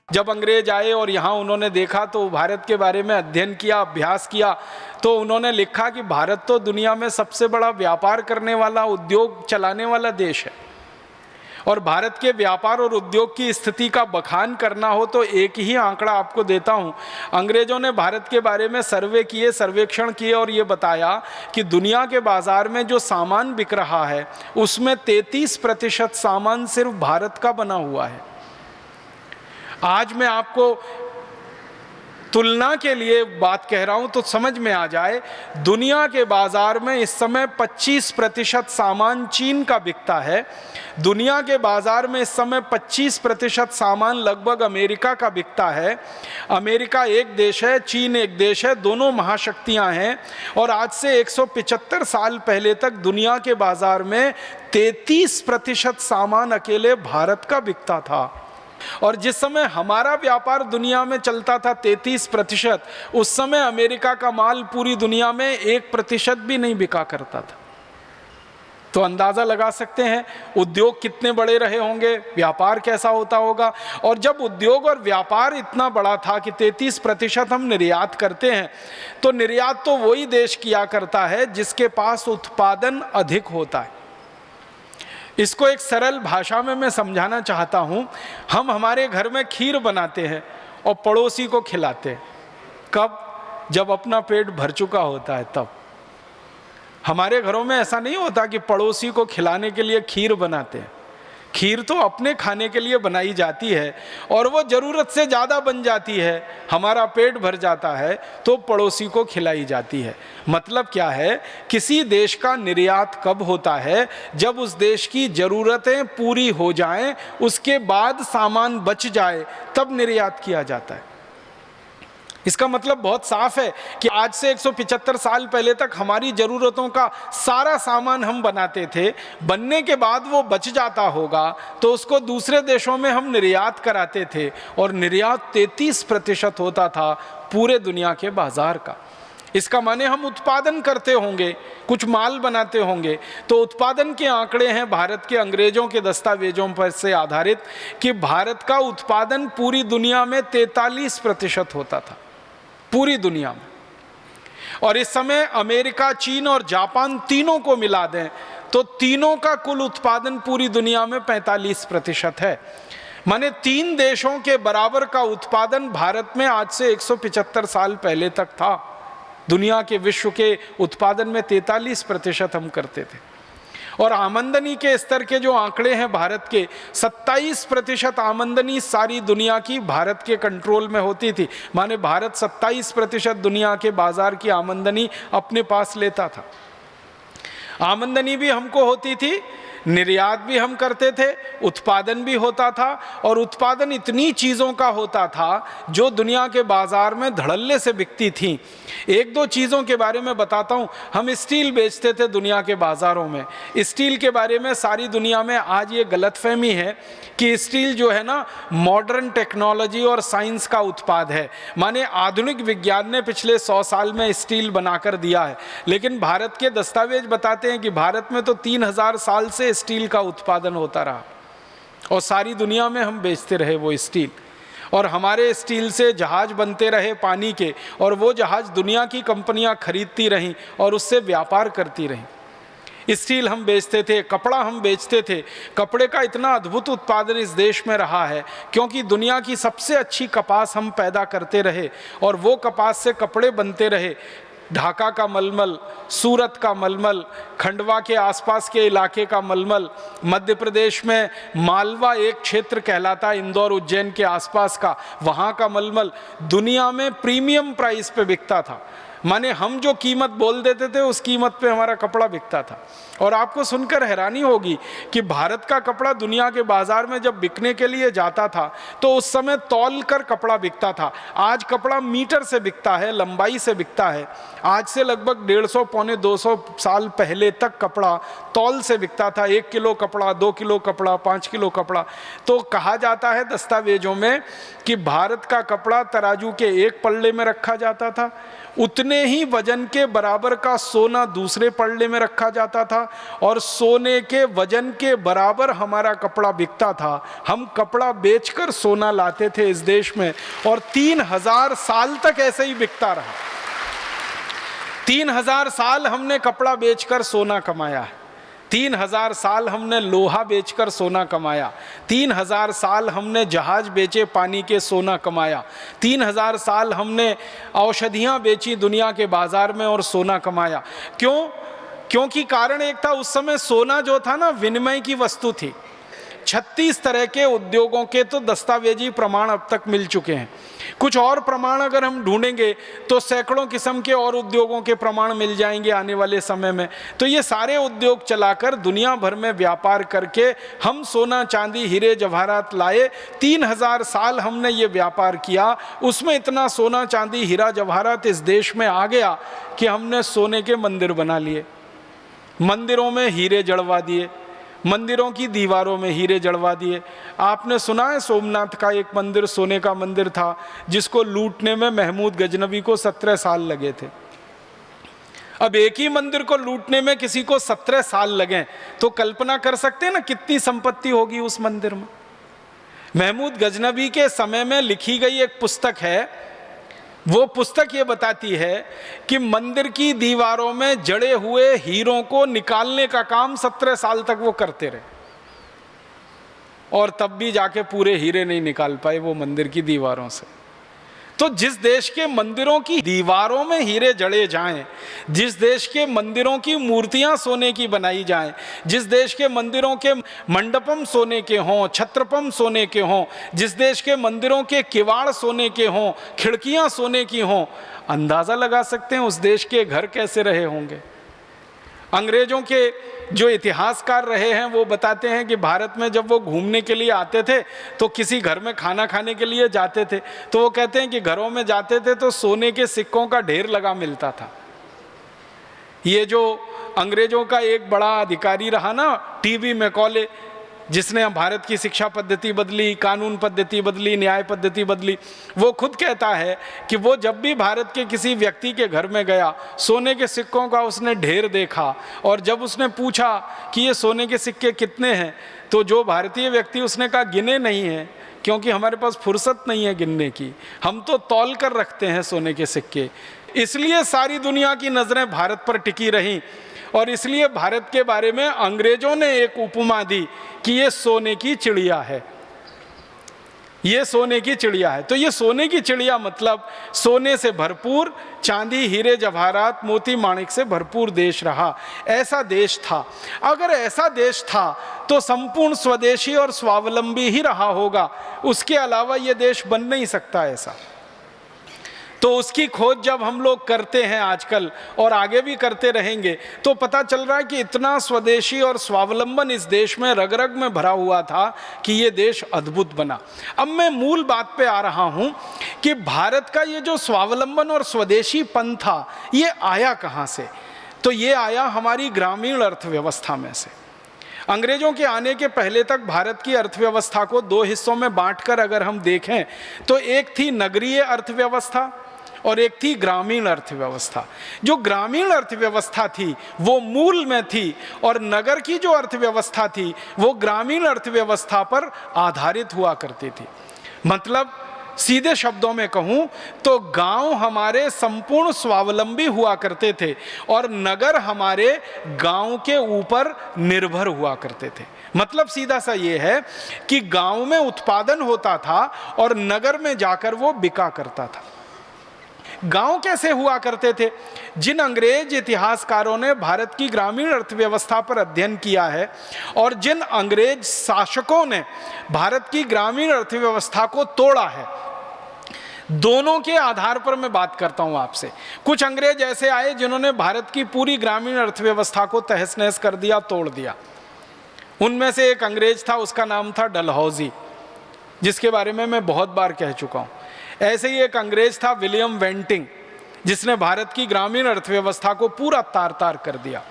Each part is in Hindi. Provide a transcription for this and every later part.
जब अंग्रेज आए और यहाँ उन्होंने देखा तो भारत के बारे में अध्ययन किया, अभ्यास किया, तो उन्होंने लिखा कि भारत तो दुनिया में सबसे बड़ा व्यापार करने वाला, उद्योग चलाने वाला देश है, और भारत के व्यापार और उद्योग की स्थिति का बखान करना हो तो एक ही आंकड़ा आपको देता हूँ। अंग्रेजों ने भारत के बारे में सर्वे किए, सर्वेक्षण किए और ये बताया कि दुनिया के बाज़ार में जो सामान बिक रहा है उसमें 33% सामान सिर्फ भारत का बना हुआ है। आज मैं आपको तुलना के लिए बात कह रहा हूं तो समझ में आ जाए, दुनिया के बाजार में इस समय 25% सामान चीन का बिकता है। दुनिया के बाजार में इस समय 25% सामान लगभग अमेरिका का बिकता है। अमेरिका एक देश है, चीन एक देश है, दोनों महाशक्तियां हैं। और आज से 175 साल पहले तक दुनिया के बाजार में 33% सामान अकेले भारत का बिकता था। और जिस समय हमारा व्यापार दुनिया में चलता था 33%, उस समय अमेरिका का माल पूरी दुनिया में 1% भी नहीं बिका करता था। तो अंदाजा लगा सकते हैं उद्योग कितने बड़े रहे होंगे, व्यापार कैसा होता होगा। और जब उद्योग और व्यापार इतना बड़ा था कि 33% हम निर्यात करते हैं, तो निर्यात तो वही देश किया करता है जिसके पास उत्पादन अधिक होता है। इसको एक सरल भाषा में मैं समझाना चाहता हूँ। हम हमारे घर में खीर बनाते हैं और पड़ोसी को खिलाते हैं। कब? जब अपना पेट भर चुका होता है तब। हमारे घरों में ऐसा नहीं होता कि पड़ोसी को खिलाने के लिए खीर बनाते हैं। खीर तो अपने खाने के लिए बनाई जाती है और वो ज़रूरत से ज़्यादा बन जाती है, हमारा पेट भर जाता है तो पड़ोसी को खिलाई जाती है। मतलब क्या है, किसी देश का निर्यात कब होता है? जब उस देश की ज़रूरतें पूरी हो जाएं, उसके बाद सामान बच जाए, तब निर्यात किया जाता है। इसका मतलब बहुत साफ है कि आज से 175 साल पहले तक हमारी ज़रूरतों का सारा सामान हम बनाते थे, बनने के बाद वो बच जाता होगा तो उसको दूसरे देशों में हम निर्यात कराते थे, और निर्यात 33% होता था पूरे दुनिया के बाजार का। इसका माने हम उत्पादन करते होंगे, कुछ माल बनाते होंगे। तो उत्पादन के आंकड़े हैं भारत के अंग्रेजों के दस्तावेजों पर से आधारित कि भारत का उत्पादन पूरी दुनिया में 43% होता था, पूरी दुनिया में। और इस समय अमेरिका, चीन और जापान तीनों को मिला दें तो तीनों का कुल उत्पादन पूरी दुनिया में 45% है। माने 3 देशों के बराबर का उत्पादन भारत में आज से 175 साल पहले तक था। दुनिया के विश्व के उत्पादन में 43% हम करते थे। और आमदनी के स्तर के जो आंकड़े हैं भारत के, 27% आमदनी सारी दुनिया की भारत के कंट्रोल में होती थी। माने भारत 27% दुनिया के बाजार की आमदनी अपने पास लेता था। आमदनी भी हमको होती थी, निर्यात भी हम करते थे, उत्पादन भी होता था। और उत्पादन इतनी चीज़ों का होता था जो दुनिया के बाज़ार में धड़ल्ले से बिकती थी। 1-2 चीज़ों के बारे में बताता हूँ। हम स्टील बेचते थे दुनिया के बाज़ारों में। स्टील के बारे में सारी दुनिया में आज ये गलतफहमी है कि स्टील जो है ना, मॉडर्न टेक्नोलॉजी और साइंस का उत्पाद है। माने आधुनिक विज्ञान ने पिछले 100 साल में स्टील बनाकर दिया है। लेकिन भारत के दस्तावेज बताते हैं कि भारत में तो 3000 साल से स्टील का उत्पादन होता रहा और सारी दुनिया में हम बेचते रहे वो स्टील। और हमारे स्टील से जहाज बनते रहे पानी के, और वो जहाज दुनिया की कंपनियां खरीदती रहीं और उससे व्यापार करती रहीं। स्टील हम बेचते थे, कपड़ा हम बेचते थे। कपड़े का इतना अद्भुत उत्पादन इस देश में रहा है क्योंकि दुनिया की सबसे अच्छी कपास हम पैदा करते रहे और वो कपास से कपड़े बनते रहे। ढाका का मलमल, सूरत का मलमल, खंडवा के आसपास के इलाके का मलमल, मध्य प्रदेश में मालवा एक क्षेत्र कहलाता है इंदौर उज्जैन के आसपास का, वहाँ का मलमल दुनिया में प्रीमियम प्राइस पे बिकता था। माने हम जो कीमत बोल देते थे उस कीमत पे हमारा कपड़ा बिकता था। और आपको सुनकर हैरानी होगी कि भारत का कपड़ा दुनिया के बाजार में जब बिकने के लिए जाता था तो उस समय तौल कर कपड़ा बिकता था। आज कपड़ा मीटर से बिकता है, लंबाई से बिकता है। आज से लगभग 150-200 साल पहले तक कपड़ा तौल से बिकता था। 1 किलो कपड़ा, 2 किलो कपड़ा, 5 किलो कपड़ा। तो कहा जाता है दस्तावेजों में कि भारत का कपड़ा तराजू के एक पल्ले में रखा जाता था, उतने उतने ही वजन के बराबर का सोना दूसरे पल्ले में रखा जाता था और सोने के वजन के बराबर हमारा कपड़ा बिकता था। हम कपड़ा बेचकर सोना लाते थे इस देश में और 3000 साल तक ऐसे ही बिकता रहा। 3000 साल हमने कपड़ा बेचकर सोना कमाया है। 3000 साल हमने लोहा बेचकर सोना कमाया। 3000 साल हमने जहाज बेचे पानी के सोना कमाया। 3000 साल हमने औषधियाँ बेची दुनिया के बाजार में और सोना कमाया। क्यों? क्योंकि कारण एक था, उस समय सोना जो था ना विनिमय की वस्तु थी। 36 तरह के उद्योगों के तो दस्तावेजी प्रमाण अब तक मिल चुके हैं। कुछ और प्रमाण अगर हम ढूंढेंगे तो सैकड़ों किस्म के और उद्योगों के प्रमाण मिल जाएंगे आने वाले समय में। तो ये सारे उद्योग चलाकर दुनिया भर में व्यापार करके हम सोना चांदी हीरे जवाहरात लाए। 3000 साल हमने ये व्यापार किया, उसमें इतना सोना चांदी हीरा जवाहरात इस देश में आ गया कि हमने सोने के मंदिर बना लिए, मंदिरों में हीरे जड़वा दिए, मंदिरों की दीवारों में हीरे जड़वा दिए। आपने सुना है सोमनाथ का एक मंदिर सोने का मंदिर था जिसको लूटने में महमूद गजनवी को 17 साल लगे थे। अब एक ही मंदिर को लूटने में किसी को 17 साल लगे तो कल्पना कर सकते हैं ना कितनी संपत्ति होगी उस मंदिर में। महमूद गजनवी के समय में लिखी गई एक पुस्तक है, वो पुस्तक ये बताती है कि मंदिर की दीवारों में जड़े हुए हीरों को निकालने का काम 17 साल तक वो करते रहे और तब भी जाके पूरे हीरे नहीं निकाल पाए वो मंदिर की दीवारों से। तो जिस देश के मंदिरों की दीवारों में हीरे जड़े जाएं, जिस देश के मंदिरों की मूर्तियां सोने की बनाई जाएं, जिस देश के मंदिरों के मंडपम सोने के हों, छत्रपम सोने के हों, जिस देश के मंदिरों के किवाड़ सोने के हों, खिड़कियां सोने की हों, अंदाज़ा लगा सकते हैं उस देश के घर कैसे रहे होंगे। अंग्रेजों के जो इतिहासकार रहे हैं वो बताते हैं कि भारत में जब वो घूमने के लिए आते थे तो किसी घर में खाना खाने के लिए जाते थे तो वो कहते हैं कि घरों में जाते थे तो सोने के सिक्कों का ढेर लगा मिलता था। ये जो अंग्रेजों का एक बड़ा अधिकारी रहा ना टीबी मैकॉले, जिसने भारत की शिक्षा पद्धति बदली, कानून पद्धति बदली, न्याय पद्धति बदली, वो खुद कहता है कि वो जब भी भारत के किसी व्यक्ति के घर में गया सोने के सिक्कों का उसने ढेर देखा और जब उसने पूछा कि ये सोने के सिक्के कितने हैं तो जो भारतीय व्यक्ति उसने कहा गिने नहीं हैं क्योंकि हमारे पास फुर्सत नहीं है गिनने की, हम तो तौल कर रखते हैं सोने के सिक्के। इसलिए सारी दुनिया की नज़रें भारत पर टिकी रहीं और इसलिए भारत के बारे में अंग्रेजों ने एक उपमा दी कि ये सोने की चिड़िया है, ये सोने की चिड़िया है। तो ये सोने की चिड़िया मतलब सोने से भरपूर, चांदी हीरे जवाहरात मोती माणिक से भरपूर देश रहा। ऐसा देश था। अगर ऐसा देश था तो संपूर्ण स्वदेशी और स्वावलंबी ही रहा होगा, उसके अलावा ये देश बन नहीं सकता ऐसा। तो उसकी खोज जब हम लोग करते हैं आजकल और आगे भी करते रहेंगे तो पता चल रहा है कि इतना स्वदेशी और स्वावलंबन इस देश में रग रग में भरा हुआ था कि ये देश अद्भुत बना। अब मैं मूल बात पे आ रहा हूँ कि भारत का ये जो स्वावलंबन और स्वदेशीपन था ये आया कहाँ से? तो ये आया हमारी ग्रामीण अर्थव्यवस्था में से। अंग्रेजों के आने के पहले तक भारत की अर्थव्यवस्था को दो हिस्सों में बांटकर अगर हम देखें तो एक थी नगरीय अर्थव्यवस्था और एक थी ग्रामीण अर्थव्यवस्था। जो ग्रामीण अर्थव्यवस्था थी वो मूल में थी और नगर की जो अर्थव्यवस्था थी वो ग्रामीण अर्थव्यवस्था पर आधारित हुआ करती थी। मतलब सीधे शब्दों में कहूं तो गांव हमारे संपूर्ण स्वावलंबी हुआ करते थे और नगर हमारे गांव के ऊपर निर्भर हुआ करते थे। मतलब सीधा सा ये है कि गांव में उत्पादन होता था और नगर में जाकर वो बिका करता था। गांव कैसे हुआ करते थे? जिन अंग्रेज इतिहासकारों ने भारत की ग्रामीण अर्थव्यवस्था पर अध्ययन किया है और जिन अंग्रेज शासकों ने भारत की ग्रामीण अर्थव्यवस्था को तोड़ा है, दोनों के आधार पर मैं बात करता हूं आपसे। कुछ अंग्रेज ऐसे आए जिन्होंने भारत की पूरी ग्रामीण अर्थव्यवस्था को तहस नहस कर दिया, तोड़ दिया। उनमें से एक अंग्रेज था, उसका नाम था डलहौजी, जिसके बारे में मैं बहुत बार कह चुका हूं। ऐसे ही एक अंग्रेज था विलियम वेंटिंग, जिसने भारत की ग्रामीण अर्थव्यवस्था को पूरा तार तार कर दिया।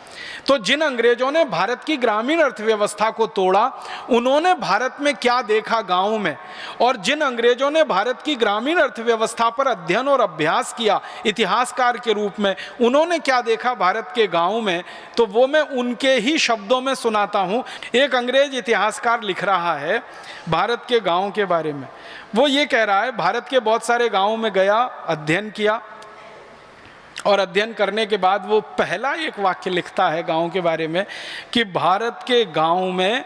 तो जिन अंग्रेजों ने भारत की ग्रामीण अर्थव्यवस्था को तोड़ा, उन्होंने भारत में क्या देखा गांव में, और जिन अंग्रेजों ने भारत की ग्रामीण अर्थव्यवस्था पर अध्ययन और अभ्यास किया इतिहासकार के रूप में, उन्होंने क्या देखा भारत के गांव में, तो वो मैं उनके ही शब्दों में सुनाता हूं। एक अंग्रेज इतिहासकार लिख रहा है भारत के गांव के बारे में। वो ये कह रहा है, भारत के बहुत सारे गांवों में गया, अध्ययन किया, और अध्ययन करने के बाद वो पहला एक वाक्य लिखता है गांव के बारे में कि भारत के गांव में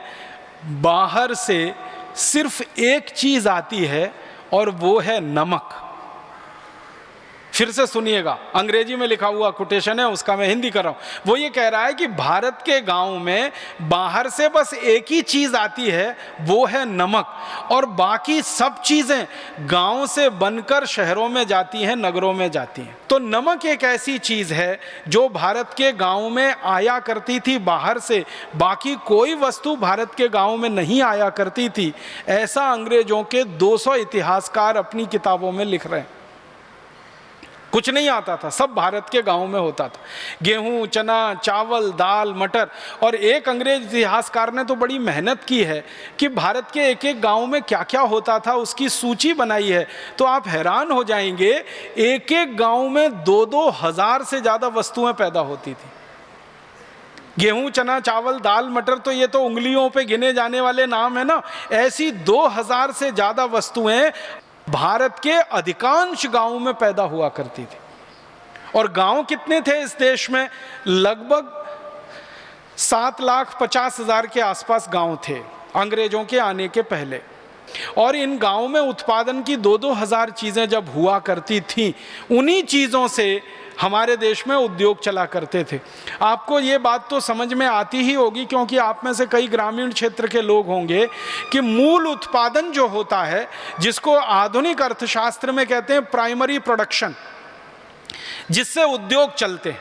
बाहर से सिर्फ एक चीज आती है और वो है नमक। फिर से सुनिएगा, अंग्रेजी में लिखा हुआ कोटेशन है, उसका मैं हिंदी कर रहा हूं। वो ये कह रहा है कि भारत के गांव में बाहर से बस एक ही चीज आती है, वो है नमक, और बाकी सब चीजें गांव से बनकर शहरों में जाती हैं, नगरों में जाती हैं। तो नमक एक ऐसी चीज है जो भारत के गांव में आया करती थी बाहर से, बाकी कोई वस्तु भारत के गांव में नहीं आया करती थी। ऐसा अंग्रेजों के 200 इतिहासकार अपनी किताबों में लिख रहे हैं। कुछ नहीं आता था, सब भारत के गांव में होता था, गेहूं, चना, चावल, दाल, मटर। और एक अंग्रेज इतिहासकार ने तो बड़ी मेहनत की है कि भारत के एक एक गांव में क्या क्या होता था उसकी सूची बनाई है। तो आप हैरान हो जाएंगे, एक एक गांव में 2-2 हजार से ज़्यादा वस्तुएं पैदा होती थी। गेहूं, चना, चावल, दाल, मटर, तो ये तो उंगलियों पे गिने जाने वाले नाम है ना। ऐसी 2000 से ज़्यादा वस्तुएं भारत के अधिकांश गांवों में पैदा हुआ करती थी। और गांव कितने थे इस देश में? लगभग 7,50,000 के आसपास गांव थे अंग्रेजों के आने के पहले। और इन गांवों में उत्पादन की 2-2 हजार चीजें जब हुआ करती थी, उन्हीं चीजों से हमारे देश में उद्योग चला करते थे। आपको ये बात तो समझ में आती ही होगी, क्योंकि आप में से कई ग्रामीण क्षेत्र के लोग होंगे, कि मूल उत्पादन जो होता है, जिसको आधुनिक अर्थशास्त्र में कहते हैं प्राइमरी प्रोडक्शन, जिससे उद्योग चलते हैं,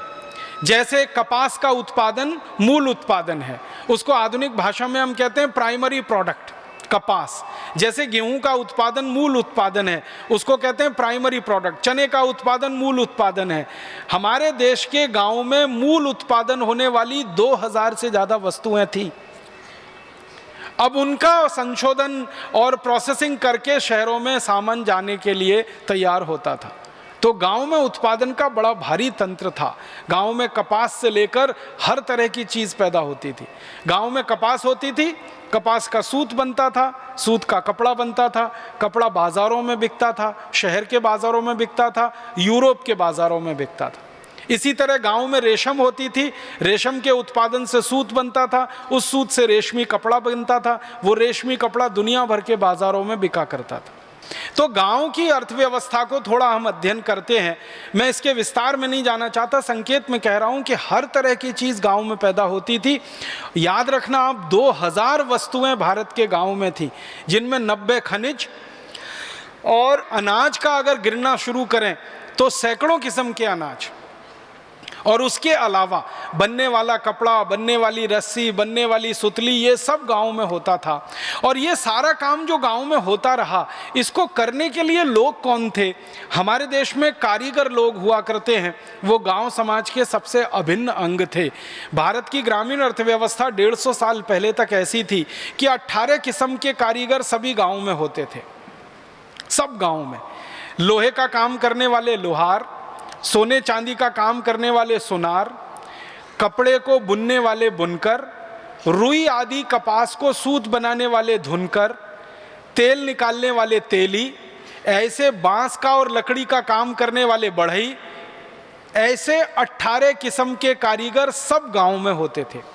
जैसे कपास का उत्पादन मूल उत्पादन है, उसको आधुनिक भाषा में हम कहते हैं प्राइमरी प्रोडक्ट, कपास। जैसे गेहूं का उत्पादन मूल उत्पादन है, उसको कहते हैं प्राइमरी प्रोडक्ट। चने का उत्पादन मूल उत्पादन है। हमारे देश के गांव में मूल उत्पादन होने वाली 2000 से ज्यादा वस्तुएं थी। अब उनका संशोधन और प्रोसेसिंग करके शहरों में सामान जाने के लिए तैयार होता था। तो गांव में उत्पादन का बड़ा भारी तंत्र था। गांव में कपास से लेकर हर तरह की चीज पैदा होती थी। गांव में कपास होती थी, कपास का सूत बनता था, सूत का कपड़ा बनता था, कपड़ा बाजारों में बिकता था, शहर के बाजारों में बिकता था, यूरोप के बाजारों में बिकता था। इसी तरह गांव में रेशम होती थी, रेशम के उत्पादन से सूत बनता था, उस सूत से रेशमी कपड़ा बनता था, वो रेशमी कपड़ा दुनिया भर के बाजारों में बिका करता था। तो गांव की अर्थव्यवस्था को थोड़ा हम अध्ययन करते हैं। मैं इसके विस्तार में नहीं जाना चाहता, संकेत में कह रहा हूं कि हर तरह की चीज गांव में पैदा होती थी। याद रखना आप, 2000 वस्तुएं भारत के गांव में थी, जिनमें 90 खनिज और अनाज का अगर गिनना शुरू करें तो सैकड़ों किस्म के अनाज, और उसके अलावा बनने वाला कपड़ा, बनने वाली रस्सी, बनने वाली सुतली, ये सब गांव में होता था। और ये सारा काम जो गांव में होता रहा, इसको करने के लिए लोग कौन थे? हमारे देश में कारीगर लोग हुआ करते हैं, वो गांव समाज के सबसे अभिन्न अंग थे। भारत की ग्रामीण अर्थव्यवस्था 150 साल पहले तक ऐसी थी कि 18 किस्म के कारीगर सभी गाँव में होते थे। सब गाँव में लोहे का काम करने वाले लोहार, सोने चांदी का काम करने वाले सुनार, कपड़े को बुनने वाले बुनकर, रुई आदि कपास को सूत बनाने वाले धुनकर, तेल निकालने वाले तेली, ऐसे बांस का और लकड़ी का काम करने वाले बढ़ई, ऐसे 18 किस्म के कारीगर सब गांव में होते थे।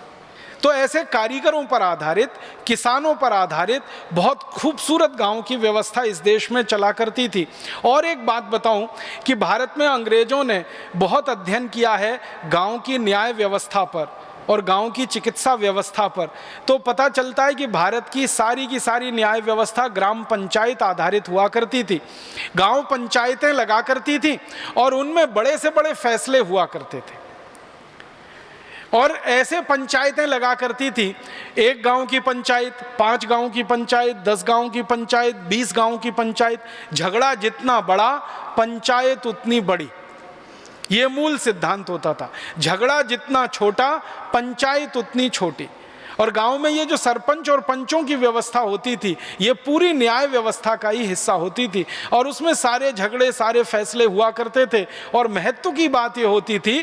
तो ऐसे कारीगरों पर आधारित, किसानों पर आधारित बहुत खूबसूरत गांव की व्यवस्था इस देश में चला करती थी। और एक बात बताऊं कि भारत में अंग्रेजों ने बहुत अध्ययन किया है गांव की न्याय व्यवस्था पर और गांव की चिकित्सा व्यवस्था पर। तो पता चलता है कि भारत की सारी न्याय व्यवस्था ग्राम पंचायत आधारित हुआ करती थी। गांव पंचायतें लगा करती थी और उनमें बड़े से बड़े फैसले हुआ करते थे। और ऐसे पंचायतें लगा करती थी, 1 गांव की पंचायत, 5 गांव की पंचायत, 10 गांव की पंचायत, 20 गांव की पंचायत। झगड़ा जितना बड़ा, पंचायत उतनी बड़ी। ये मूल सिद्धांत होता था। झगड़ा जितना छोटा, पंचायत उतनी छोटी। और गांव में ये जो सरपंच और पंचों की व्यवस्था होती थी, ये पूरी न्याय व्यवस्था का ही हिस्सा होती थी, और उसमें सारे झगड़े, सारे फैसले हुआ करते थे। और महत्व की बात ये होती थी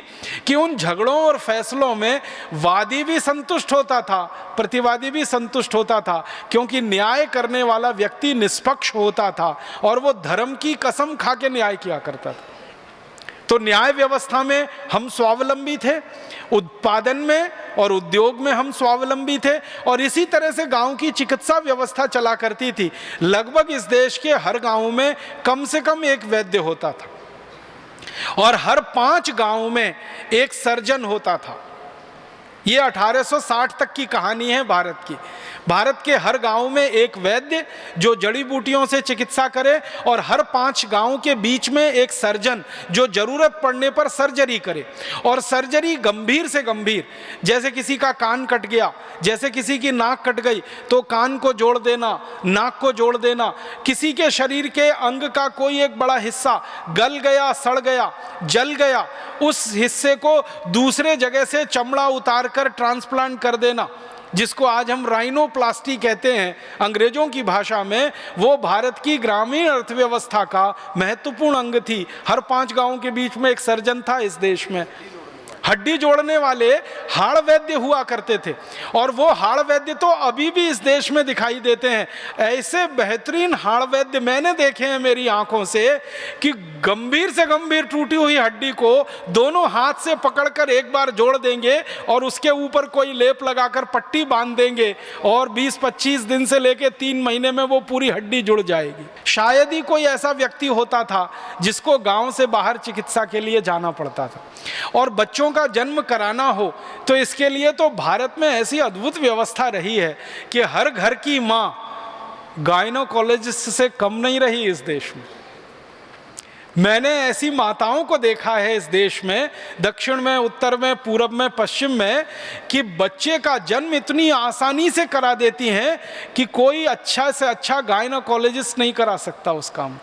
कि उन झगड़ों और फैसलों में वादी भी संतुष्ट होता था, प्रतिवादी भी संतुष्ट होता था, क्योंकि न्याय करने वाला व्यक्ति निष्पक्ष होता था और वो धर्म की कसम खा के न्याय किया करता था। तो न्याय व्यवस्था में हम स्वावलंबी थे, उत्पादन में और उद्योग में हम स्वावलंबी थे, और इसी तरह से गांव की चिकित्सा व्यवस्था चला करती थी। लगभग इस देश के हर गांव में कम से कम एक वैद्य होता था और हर 5 गांव में एक सर्जन होता था। ये 1860 तक की कहानी है भारत की। भारत के हर गांव में एक वैद्य जो जड़ी बूटियों से चिकित्सा करे, और हर 5 गांव के बीच में एक सर्जन जो जरूरत पड़ने पर सर्जरी करे। और सर्जरी गंभीर से गंभीर, जैसे किसी का कान कट गया, जैसे किसी की नाक कट गई तो कान को जोड़ देना, नाक को जोड़ देना, किसी के शरीर के अंग का कोई एक बड़ा हिस्सा गल गया, सड़ गया, जल गया, उस हिस्से को दूसरे जगह से चमड़ा उतार कर ट्रांसप्लांट कर देना, जिसको आज हम राइनोप्लास्टी कहते हैं अंग्रेजों की भाषा में, वो भारत की ग्रामीण अर्थव्यवस्था का महत्वपूर्ण अंग थी। हर 5 गांवों के बीच में एक सर्जन था इस देश में। हड्डी जोड़ने वाले हाड़ वैद्य हुआ करते थे, और वो हाड़ वैद्य तो अभी भी इस देश में दिखाई देते हैं। ऐसे बेहतरीन हाड़ वैद्य मैंने देखे हैं मेरी आंखों से कि गंभीर से गंभीर टूटी हुई हड्डी को दोनों हाथ से पकड़कर एक बार जोड़ देंगे और उसके ऊपर कोई लेप लगाकर पट्टी बांध देंगे, और 20-25 दिन से लेकर 3 महीने में वो पूरी हड्डी जुड़ जाएगी। शायद ही कोई ऐसा व्यक्ति होता था जिसको गांव से बाहर चिकित्सा के लिए जाना पड़ता था। और बच्चों का जन्म कराना हो तो इसके लिए तो भारत में ऐसी अद्भुत व्यवस्था रही है कि हर घर की मां गायनोकोलॉजिस्ट से कम नहीं रही इस देश में। मैंने ऐसी माताओं को देखा है इस देश में, दक्षिण में, उत्तर में, पूरब में, पश्चिम में, कि बच्चे का जन्म इतनी आसानी से करा देती हैं कि कोई अच्छा से अच्छा गायनोकोलॉजिस्ट नहीं करा सकता उस काम।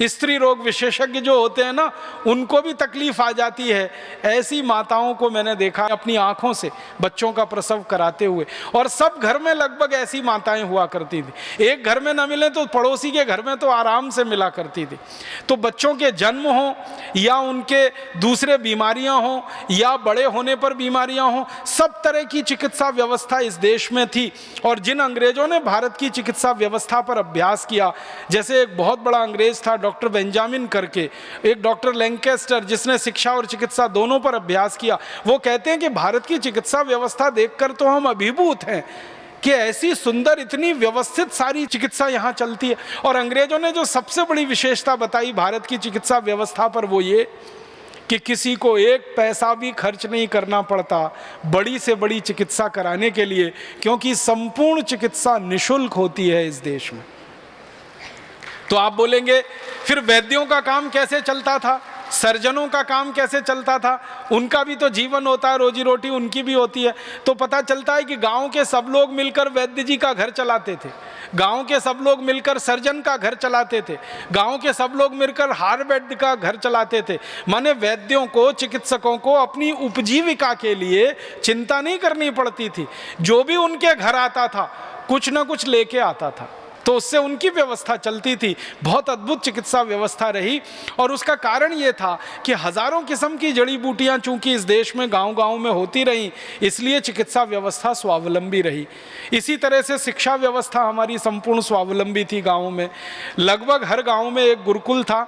स्त्री रोग विशेषज्ञ जो होते हैं ना, उनको भी तकलीफ आ जाती है। ऐसी माताओं को मैंने देखा अपनी आंखों से बच्चों का प्रसव कराते हुए, और सब घर में लगभग ऐसी माताएं हुआ करती थी। एक घर में ना मिले तो पड़ोसी के घर में तो आराम से मिला करती थी। तो बच्चों के जन्म हो या उनके दूसरे बीमारियां हो या बड़े होने पर बीमारियां हो, सब तरह की चिकित्सा व्यवस्था इस देश में थी। और जिन अंग्रेजों ने भारत की चिकित्सा व्यवस्था पर अभ्यास किया, जैसे एक बहुत बड़ा अंग्रेज था डॉक्टर बेंजामिन करके, एक डॉक्टर लैंकेस्टर जिसने शिक्षा और चिकित्सा दोनों पर अभ्यास किया, वो कहते हैं कि भारत की चिकित्सा व्यवस्था देखकर तो हम अभिभूत हैं कि ऐसी सुंदर, इतनी व्यवस्थित सारी चिकित्सा यहाँ चलती है। और अंग्रेजों ने जो सबसे बड़ी विशेषता बताई भारत की चिकित्सा व्यवस्था पर, वो ये कि किसी को 1 पैसा भी खर्च नहीं करना पड़ता बड़ी से बड़ी चिकित्सा कराने के लिए, क्योंकि संपूर्ण चिकित्सा निःशुल्क होती है इस देश में। तो आप बोलेंगे फिर वैद्यों का काम कैसे चलता था, सर्जनों का काम कैसे चलता था? उनका भी तो जीवन होता है, रोजी रोटी उनकी भी होती है। तो पता चलता है कि गांव के सब लोग मिलकर वैद्य जी का घर चलाते थे, गांव के सब लोग मिलकर सर्जन का घर चलाते थे, गांव के सब लोग मिलकर हाड़ वैद्य का घर चलाते थे। माने वैद्यों को, चिकित्सकों को अपनी उपजीविका के लिए चिंता नहीं करनी पड़ती थी। जो भी उनके घर आता था कुछ ना कुछ लेके आता था, तो उससे उनकी व्यवस्था चलती थी। बहुत अद्भुत चिकित्सा व्यवस्था रही, और उसका कारण ये था कि हजारों किस्म की जड़ी बूटियां चूंकि इस देश में गांव-गांव में होती रहीं, इसलिए चिकित्सा व्यवस्था स्वावलंबी रही। इसी तरह से शिक्षा व्यवस्था हमारी संपूर्ण स्वावलंबी थी। गाँव में लगभग हर गाँव में एक गुरुकुल था,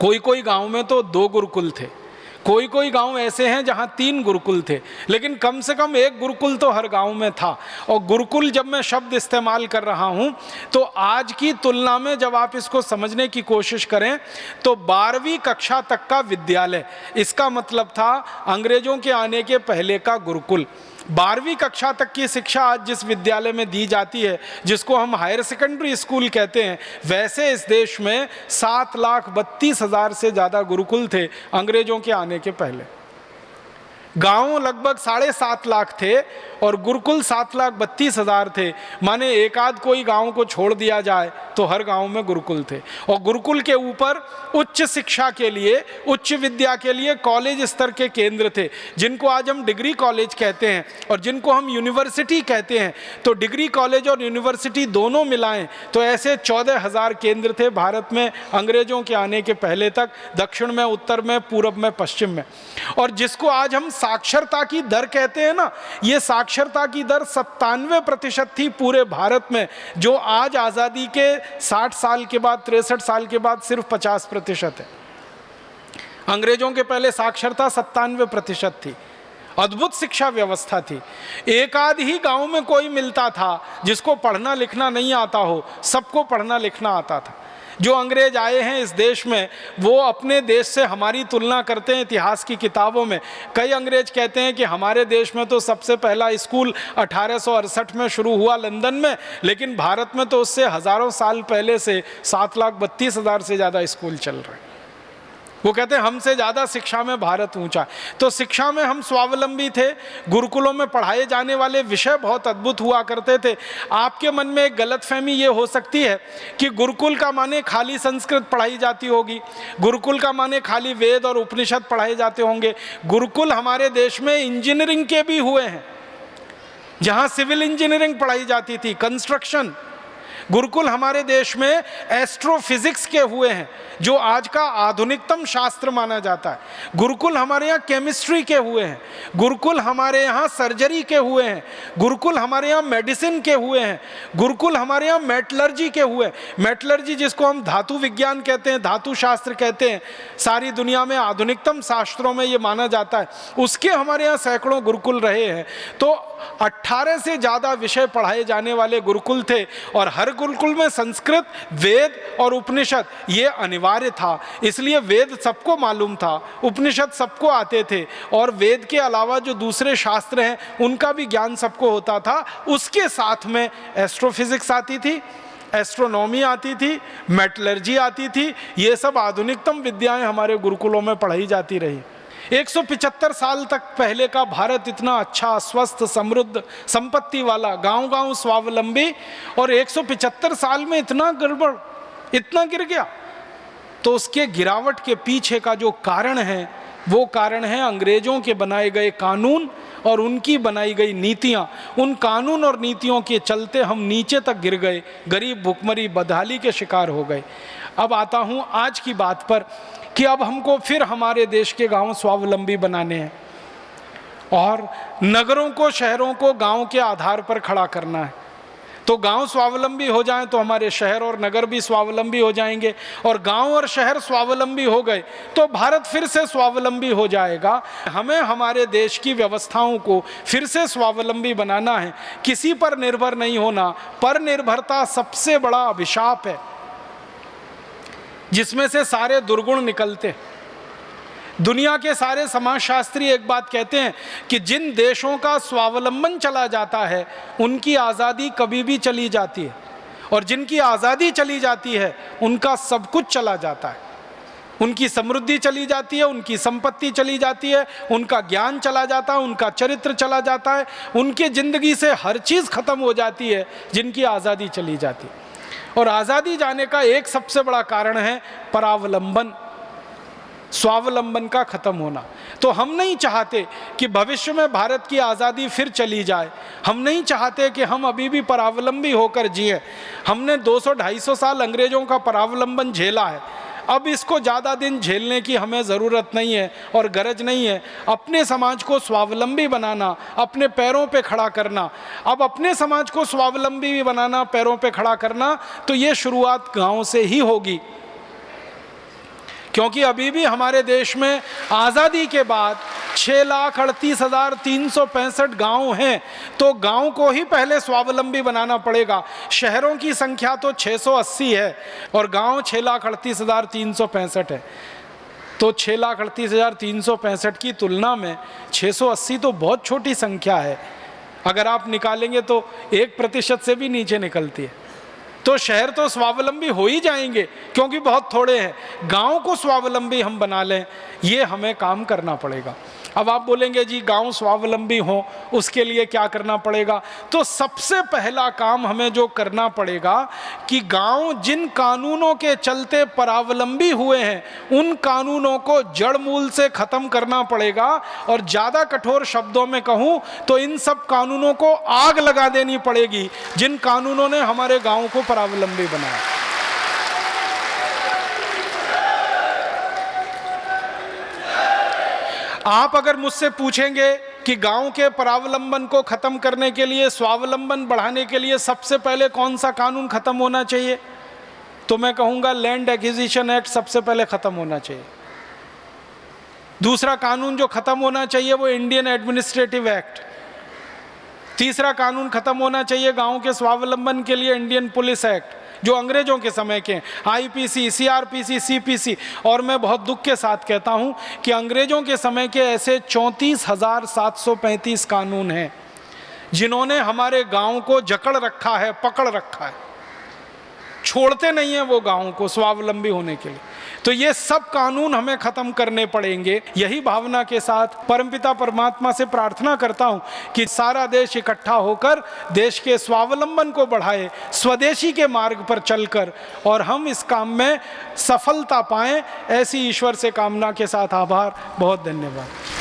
कोई गाँव में तो 2 गुरुकुल थे, कोई गांव ऐसे हैं जहां 3 गुरुकुल थे, लेकिन कम से कम एक गुरुकुल तो हर गांव में था। और गुरुकुल जब मैं शब्द इस्तेमाल कर रहा हूं तो आज की तुलना में जब आप इसको समझने की कोशिश करें तो 12वीं कक्षा तक का विद्यालय, इसका मतलब था अंग्रेजों के आने के पहले का गुरुकुल। 12वीं कक्षा तक की शिक्षा आज जिस विद्यालय में दी जाती है, जिसको हम हायर सेकेंडरी स्कूल कहते हैं, वैसे इस देश में 7,32,000 से ज़्यादा गुरुकुल थे अंग्रेजों के आने के पहले। गांव लगभग 7.5 लाख थे और गुरुकुल 7,32,000 थे। माने एक आध कोई गांव को छोड़ दिया जाए तो हर गांव में गुरुकुल थे। और गुरुकुल के ऊपर उच्च शिक्षा के लिए, उच्च विद्या के लिए कॉलेज स्तर के केंद्र थे, जिनको आज हम डिग्री कॉलेज कहते हैं और जिनको हम यूनिवर्सिटी कहते हैं। तो डिग्री कॉलेज और यूनिवर्सिटी दोनों मिलाएं तो ऐसे 14,000 केंद्र थे भारत में अंग्रेजों के आने के पहले तक, दक्षिण में, उत्तर में, पूर्व में, पश्चिम में। और जिसको आज हम साक्षरता की दर कहते हैं ना, ये साक्षरता की दर 97% थी पूरे भारत में, जो आज आज़ादी के 60 साल के बाद, 63 साल के बाद सिर्फ 50% है। अंग्रेजों के पहले साक्षरता 97% थी। अद्भुत शिक्षा व्यवस्था थी। एक आध ही गांव में कोई मिलता था जिसको पढ़ना लिखना नहीं आता हो, सबको पढ़ना लिखना आता था। जो अंग्रेज आए हैं इस देश में, वो अपने देश से हमारी तुलना करते हैं इतिहास की किताबों में। कई अंग्रेज कहते हैं कि हमारे देश में तो सबसे पहला स्कूल 1868 में शुरू हुआ लंदन में, लेकिन भारत में तो उससे हज़ारों साल पहले से 7,32,000 से ज़्यादा स्कूल चल रहे हैं। वो कहते हैं हमसे ज़्यादा शिक्षा में भारत ऊंचा। तो शिक्षा में हम स्वावलंबी थे। गुरुकुलों में पढ़ाए जाने वाले विषय बहुत अद्भुत हुआ करते थे। आपके मन में एक गलतफहमी ये हो सकती है कि गुरुकुल का माने खाली संस्कृत पढ़ाई जाती होगी, गुरुकुल का माने खाली वेद और उपनिषद पढ़ाए जाते होंगे। गुरुकुल हमारे देश में इंजीनियरिंग के भी हुए हैं, जहाँ सिविल इंजीनियरिंग पढ़ाई जाती थी, कंस्ट्रक्शन। गुरुकुल हमारे देश में एस्ट्रोफिजिक्स के हुए हैं, जो आज का आधुनिकतम शास्त्र माना जाता है। गुरुकुल हमारे यहाँ केमिस्ट्री के हुए हैं, गुरुकुल हमारे यहाँ सर्जरी के हुए हैं, गुरुकुल हमारे यहाँ मेडिसिन के हुए हैं, गुरुकुल हमारे यहाँ मेटलर्जी के हुए। मेटलर्जी जिसको हम धातु विज्ञान कहते हैं, धातु शास्त्र कहते हैं, सारी दुनिया में आधुनिकतम शास्त्रों में ये माना जाता है, उसके हमारे यहाँ सैकड़ों गुरुकुल रहे हैं। तो 18 से ज़्यादा विषय पढ़ाए जाने वाले गुरुकुल थे और हर गुरुकुल में संस्कृत, वेद और उपनिषद ये अनिवार्य था। इसलिए वेद सबको मालूम था, उपनिषद सबको आते थे और वेद के अलावा जो दूसरे शास्त्र हैं उनका भी ज्ञान सबको होता था। उसके साथ में एस्ट्रोफिजिक्स आती थी, एस्ट्रोनॉमी आती थी, मेटलर्जी आती थी। ये सब आधुनिकतम विद्याएं हमारे गुरुकुलों में पढ़ाई जाती रही। 175 साल तक पहले का भारत इतना अच्छा, स्वस्थ, समृद्ध, संपत्ति वाला, गांव-गांव स्वावलंबी, और 175 साल में इतना गड़बड़, इतना गिर गया। तो उसके गिरावट के पीछे का जो कारण है, वो कारण है अंग्रेजों के बनाए गए कानून और उनकी बनाई गई नीतियां। उन कानून और नीतियों के चलते हम नीचे तक गिर गए, गरीब, भुखमरी, बदहाली के शिकार हो गए। अब आता हूं आज की बात पर कि अब हमको फिर हमारे देश के गांव स्वावलंबी बनाने हैं और नगरों को, शहरों को गांव के आधार पर खड़ा करना है। तो गांव स्वावलंबी हो जाएं तो हमारे शहर और नगर भी स्वावलंबी हो जाएंगे, और गांव और शहर स्वावलंबी हो गए तो भारत फिर से स्वावलंबी हो जाएगा। हमें हमारे देश की व्यवस्थाओं को फिर से स्वावलंबी बनाना है, किसी पर निर्भर नहीं होना। पर निर्भरता सबसे बड़ा अभिशाप है, जिसमें से सारे दुर्गुण निकलते। दुनिया के सारे समाजशास्त्री एक बात कहते हैं कि जिन देशों का स्वावलंबन चला जाता है उनकी आज़ादी कभी भी चली जाती है, और जिनकी आज़ादी चली जाती है उनका सब कुछ चला जाता है। उनकी समृद्धि चली जाती है, उनकी संपत्ति चली जाती है, उनका ज्ञान चला जाता है, उनका चरित्र चला जाता है, उनके ज़िंदगी से हर चीज़ खत्म हो जाती है जिनकी आज़ादी चली जाती है। और आज़ादी जाने का एक सबसे बड़ा कारण है परावलंबन, स्वावलंबन का खत्म होना। तो हम नहीं चाहते कि भविष्य में भारत की आज़ादी फिर चली जाए। हम नहीं चाहते कि हम अभी भी परावलंबी होकर जिए। हमने 200-250 साल अंग्रेजों का परावलंबन झेला है, अब इसको ज़्यादा दिन झेलने की हमें ज़रूरत नहीं है और गरज नहीं है। अपने समाज को स्वावलंबी बनाना, अपने पैरों पे खड़ा करना। अब अपने समाज को स्वावलंबी भी बनाना, पैरों पे खड़ा करना, तो ये शुरुआत गाँव से ही होगी। क्योंकि अभी भी हमारे देश में आज़ादी के बाद 6,38,365 गांव हैं, तो गांव को ही पहले स्वावलंबी बनाना पड़ेगा। शहरों की संख्या तो 680 है और गांव 6,38,365 है। तो 6,38,365 की तुलना में 680 तो बहुत छोटी संख्या है। अगर आप निकालेंगे तो 1% से भी नीचे निकलती है। तो शहर तो स्वावलंबी हो ही जाएंगे क्योंकि बहुत थोड़े हैं। गांव को स्वावलंबी हम बना लें, ये हमें काम करना पड़ेगा। अब आप बोलेंगे जी गांव स्वावलंबी हो उसके लिए क्या करना पड़ेगा? तो सबसे पहला काम हमें जो करना पड़ेगा कि गांव जिन कानूनों के चलते परावलंबी हुए हैं उन कानूनों को जड़ मूल से खत्म करना पड़ेगा। और ज़्यादा कठोर शब्दों में कहूँ तो इन सब कानूनों को आग लगा देनी पड़ेगी जिन कानूनों ने हमारे गाँव को परावलंबी बनाया। आप अगर मुझसे पूछेंगे कि गांव के परावलंबन को खत्म करने के लिए, स्वावलंबन बढ़ाने के लिए सबसे पहले कौन सा कानून खत्म होना चाहिए, तो मैं कहूंगा लैंड एक्विजिशन एक्ट सबसे पहले खत्म होना चाहिए। दूसरा कानून जो खत्म होना चाहिए वो इंडियन एडमिनिस्ट्रेटिव एक्ट। तीसरा कानून खत्म होना चाहिए गांव के स्वावलंबन के लिए इंडियन पुलिस एक्ट जो अंग्रेजों के समय के, आईपीसी, सीआरपीसी, सीपीसी। और मैं बहुत दुख के साथ कहता हूं कि अंग्रेजों के समय के ऐसे 34,735 कानून हैं जिन्होंने हमारे गांव को जकड़ रखा है, पकड़ रखा है, छोड़ते नहीं है वो गांव को स्वावलंबी होने के लिए। तो ये सब कानून हमें खत्म करने पड़ेंगे। यही भावना के साथ परमपिता परमात्मा से प्रार्थना करता हूं कि सारा देश इकट्ठा होकर देश के स्वावलंबन को बढ़ाए, स्वदेशी के मार्ग पर चलकर, और हम इस काम में सफलता पाएं। ऐसी ईश्वर से कामना के साथ आभार। बहुत धन्यवाद।